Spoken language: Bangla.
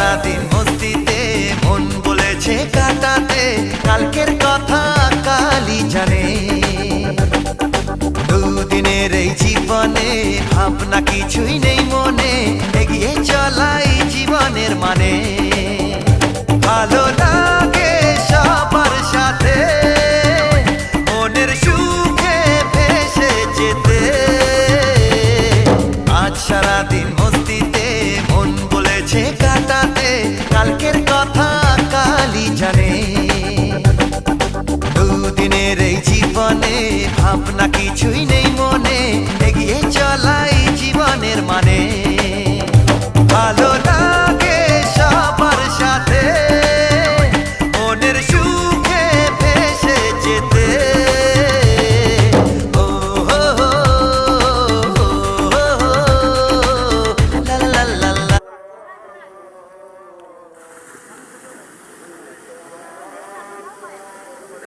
সারাদিন মস্তিতে মন বলেছে কাটাতে, কালকের কথা কালই জানে। দুদিনের এই জীবনে ভাবনা কিছুই নেই মনে, এগিয়ে চলাই জীবনের মানে। ভালো লাগে সবার সাথে মনের সুখে ভেসে যেতে। আজ সারাদিন মস্তিতে মন বলেছে কাটাতে, কালকের কথা কালই জানে। দুদিনের এই জীবনে ভাবনা কিছুই নেই মনে, এগিয়ে চলাই জীবনের মানে। ভালো